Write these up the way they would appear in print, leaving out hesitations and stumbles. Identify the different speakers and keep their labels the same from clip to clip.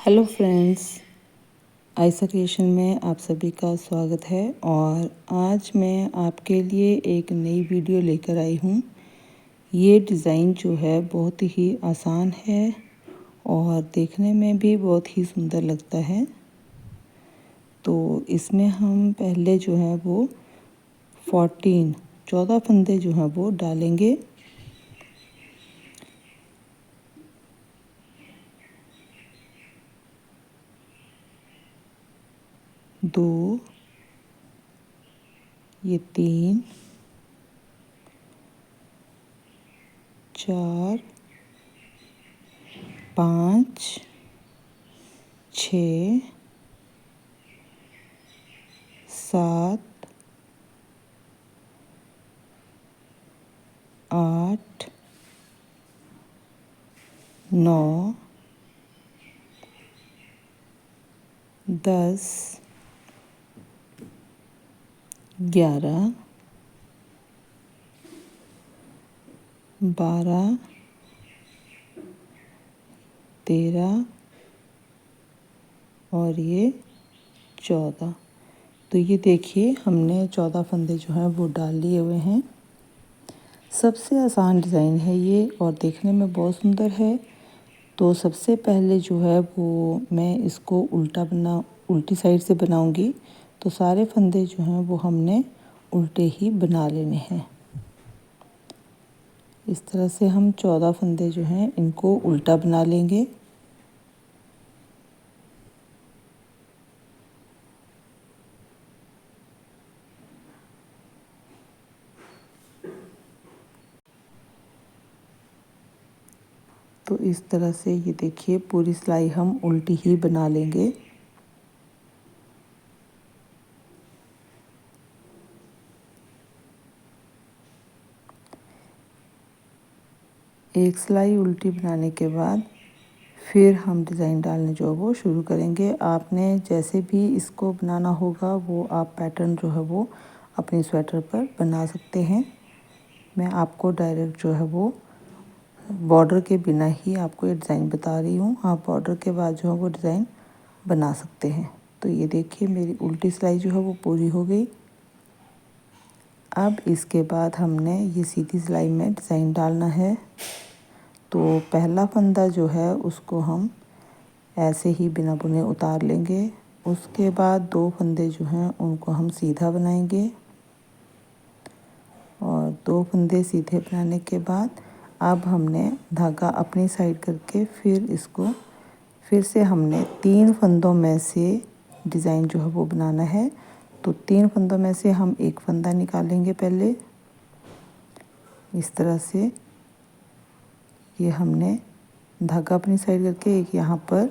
Speaker 1: Hello friends, Ayesha creation में आप सभी का स्वागत है। और आज मैं आपके लिए एक नई वीडियो लेकर आई हूँ। ये डिज़ाइन जो है बहुत ही आसान है और देखने में भी बहुत ही सुंदर लगता है। तो इसमें हम पहले जो है वो 14 फंदे जो हैं वो डालेंगे। दो, ये 3, 4, 5, 6, 7, 8, 9, 10, 11, 12, 13 और ये 14। तो ये देखिए हमने 14 फंदे जो हैं वो डाल लिए हुए हैं। सबसे आसान डिज़ाइन है ये और देखने में बहुत सुंदर है। तो सबसे पहले जो है वो मैं इसको उल्टी साइड से बनाऊंगी। तो सारे फंदे जो हैं वो हमने उल्टे ही बना लेने हैं। इस तरह से हम 14 फंदे जो हैं इनको उल्टा बना लेंगे। तो इस तरह से ये देखिए पूरी सिलाई हम उल्टी ही बना लेंगे। एक सिलाई उल्टी बनाने के बाद फिर हम डिज़ाइन डालने जो है वो शुरू करेंगे। आपने जैसे भी इसको बनाना होगा वो आप पैटर्न जो है वो अपनी स्वेटर पर बना सकते हैं। मैं आपको डायरेक्ट जो है वो बॉर्डर के बिना ही आपको ये डिज़ाइन बता रही हूँ। आप बॉर्डर के बाद जो है वो डिज़ाइन बना सकते हैं। तो ये देखिए मेरी उल्टी सिलाई जो है वो पूरी हो गई। अब इसके बाद हमने ये सीधी सिलाई में डिज़ाइन डालना है। तो पहला फंदा जो है उसको हम ऐसे ही बिना बुने उतार लेंगे। उसके बाद 2 फंदे जो हैं उनको हम सीधा बनाएंगे और 2 फंदे सीधे बनाने के बाद अब हमने धागा अपनी साइड करके फिर से हमने 3 फंदों में से डिज़ाइन जो है वो बनाना है। तो 3 फंदों में से हम एक फंदा निकालेंगे पहले। इस तरह से ये हमने धागा अपनी साइड करके एक यहाँ पर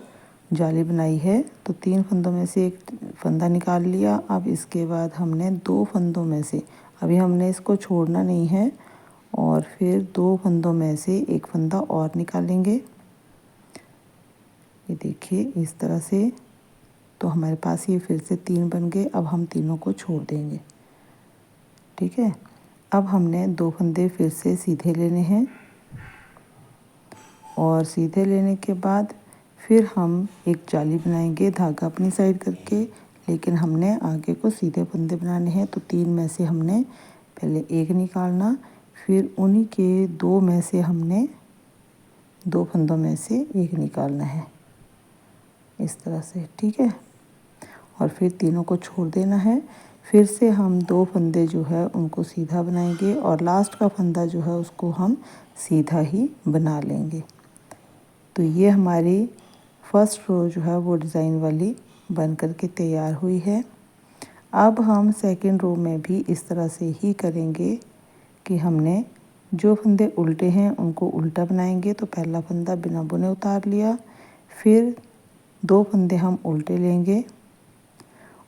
Speaker 1: जाली बनाई है। तो 3 फंदों में से एक फंदा निकाल लिया। अब इसके बाद हमने 2 फंदों में से, अभी हमने इसको छोड़ना नहीं है, और फिर 2 फंदों में से एक फंदा और निकालेंगे। ये देखिए इस तरह से। तो हमारे पास ये फिर से 3 बन गए। अब हम तीनों को छोड़ देंगे। ठीक है। अब हमने 2 फंदे फिर से सीधे लेने हैं और सीधे लेने के बाद फिर हम एक जाली बनाएंगे धागा अपनी साइड करके, लेकिन हमने आगे को सीधे फंदे बनाने हैं। तो 3 में से हमने पहले एक निकालना, फिर उन्हीं के 2 में से हमने 2 फंदों में से एक निकालना है इस तरह से। ठीक है। और फिर तीनों को छोड़ देना है। फिर से हम 2 फंदे जो है उनको सीधा बनाएंगे और लास्ट का फंदा जो है उसको हम सीधा ही बना लेंगे। तो ये हमारी फर्स्ट रो जो है वो डिज़ाइन वाली बन कर के तैयार हुई है। अब हम सेकंड रो में भी इस तरह से ही करेंगे कि हमने जो फंदे उल्टे हैं उनको उल्टा बनाएंगे। तो पहला फंदा बिना बुने उतार लिया, फिर 2 फंदे हम उल्टे लेंगे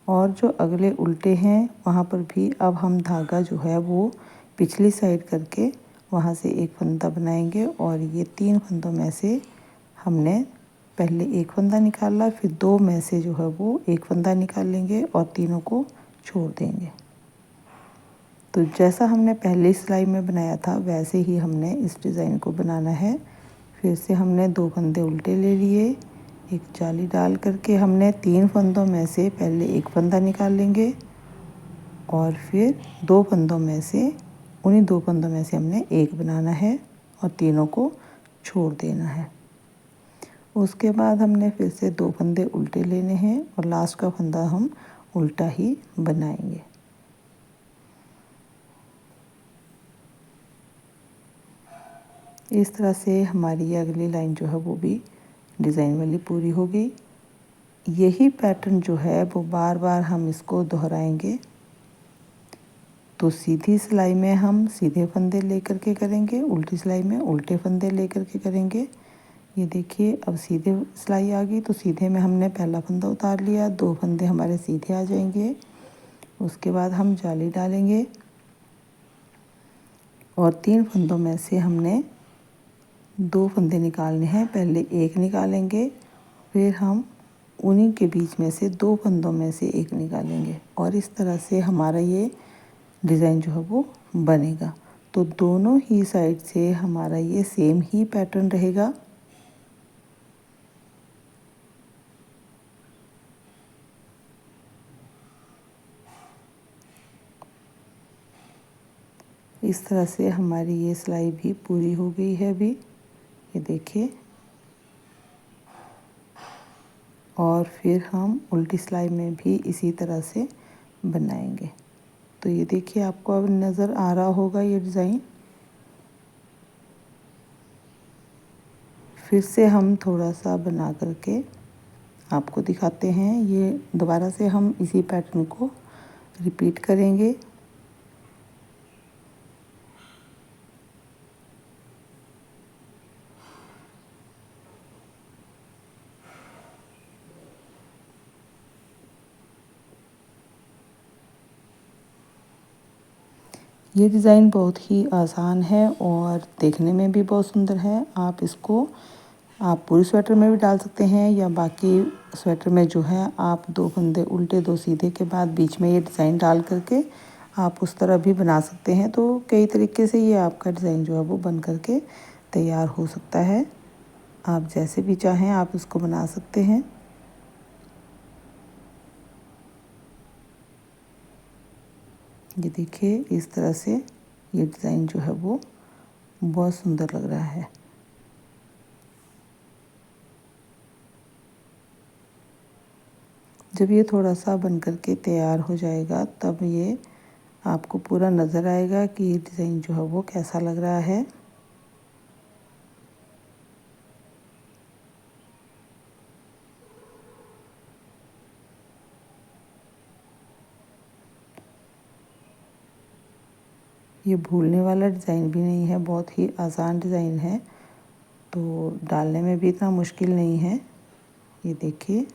Speaker 1: और जो अगले उल्टे हैं वहाँ पर भी अब हम धागा जो है वो पिछली साइड करके वहाँ से एक फंदा बनाएंगे। और ये 3 फंदों में से हमने पहले एक फंदा निकाला, फिर 2 में से जो है वो एक फंदा निकाल लेंगे और तीनों को छोड़ देंगे। तो जैसा हमने पहली सिलाई में बनाया था वैसे ही हमने इस डिज़ाइन को बनाना है। फिर से हमने 2 फंदे उल्टे ले लिए, एक जाली डाल करके हमने 3 फंदों में से पहले एक फंदा निकाल लेंगे और फिर 2 फंदों में से उन्हीं 2 फंदों में से हमने एक बनाना है और तीनों को छोड़ देना है। उसके बाद हमने फिर से 2 फंदे उल्टे लेने हैं और लास्ट का फंदा हम उल्टा ही बनाएंगे। इस तरह से हमारी ये अगली लाइन जो है वो भी डिज़ाइन वाली पूरी हो गई। यही पैटर्न जो है वो बार बार हम इसको दोहराएंगे। तो सीधी सिलाई में हम सीधे फंदे लेकर के करेंगे, उल्टी सिलाई में उल्टे फंदे लेकर के करेंगे। ये देखिए अब सीधे सिलाई आ गई तो सीधे में हमने पहला फंदा उतार लिया, 2 फंदे हमारे सीधे आ जाएंगे। उसके बाद हम जाली डालेंगे और 3 फंदों में से हमने 2 फंदे निकालने हैं। पहले एक निकालेंगे, फिर हम उन्हीं के बीच में से 2 फंदों में से एक निकालेंगे और इस तरह से हमारा ये डिज़ाइन जो है वो बनेगा। तो दोनों ही साइड से हमारा ये सेम ही पैटर्न रहेगा। इस तरह से हमारी ये सिलाई भी पूरी हो गई है अभी, ये देखिए। और फिर हम उल्टी सिलाई में भी इसी तरह से बनाएंगे। तो ये देखिए आपको अब नज़र आ रहा होगा ये डिज़ाइन। फिर से हम थोड़ा सा बना करके आपको दिखाते हैं। ये दोबारा से हम इसी पैटर्न को रिपीट करेंगे। ये डिज़ाइन बहुत ही आसान है और देखने में भी बहुत सुंदर है। आप पूरी स्वेटर में भी डाल सकते हैं या बाकी स्वेटर में जो है आप 2 फंदे उल्टे 2 सीधे के बाद बीच में ये डिज़ाइन डाल करके आप उस तरह भी बना सकते हैं। तो कई तरीके से ये आपका डिज़ाइन जो है वो बन करके तैयार हो सकता है। आप जैसे भी चाहें आप इसको बना सकते हैं। ये देखिए इस तरह से ये डिज़ाइन जो है वो बहुत सुंदर लग रहा है। जब ये थोड़ा सा बन कर के तैयार हो जाएगा तब ये आपको पूरा नज़र आएगा कि ये डिज़ाइन जो है वो कैसा लग रहा है। ये भूलने वाला डिज़ाइन भी नहीं है, बहुत ही आसान डिज़ाइन है, तो डालने में भी इतना मुश्किल नहीं है। ये देखिए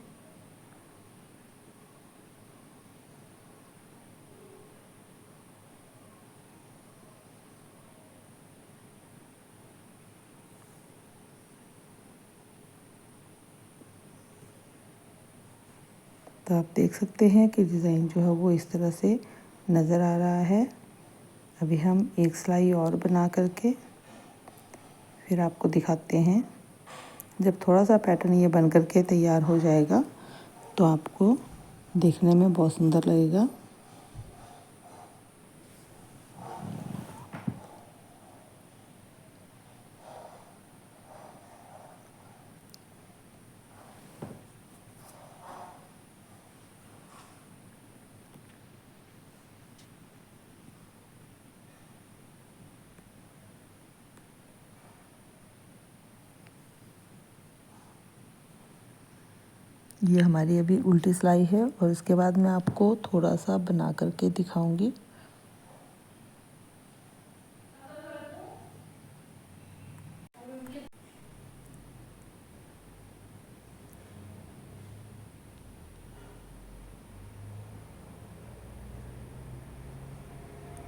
Speaker 1: तो आप देख सकते हैं कि डिज़ाइन जो है वो इस तरह से नज़र आ रहा है। अभी हम एक सिलाई और बना करके फिर आपको दिखाते हैं। जब थोड़ा सा पैटर्न ये बन करके तैयार हो जाएगा तो आपको देखने में बहुत सुंदर लगेगा। ये हमारी अभी उल्टी सिलाई है और इसके बाद मैं आपको थोड़ा सा बना करके दिखाऊंगी।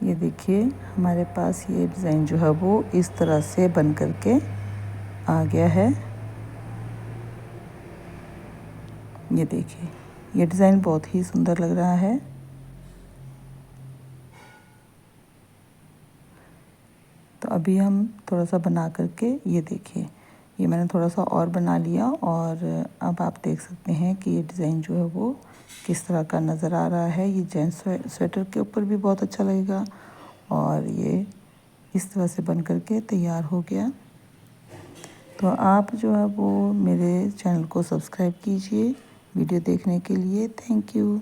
Speaker 1: ये देखिए हमारे पास ये डिज़ाइन जो है वो इस तरह से बन करके आ गया है। ये देखिए ये डिज़ाइन बहुत ही सुंदर लग रहा है। तो अभी हम थोड़ा सा बना करके ये देखिए ये मैंने थोड़ा सा और बना लिया और अब आप देख सकते हैं कि ये डिज़ाइन जो है वो किस तरह का नज़र आ रहा है। ये जेंट्स स्वेटर के ऊपर भी बहुत अच्छा लगेगा और ये इस तरह से बन कर के तैयार हो गया। तो आप जो है वो मेरे चैनल को सब्सक्राइब कीजिए वीडियो देखने के लिए। Thank you.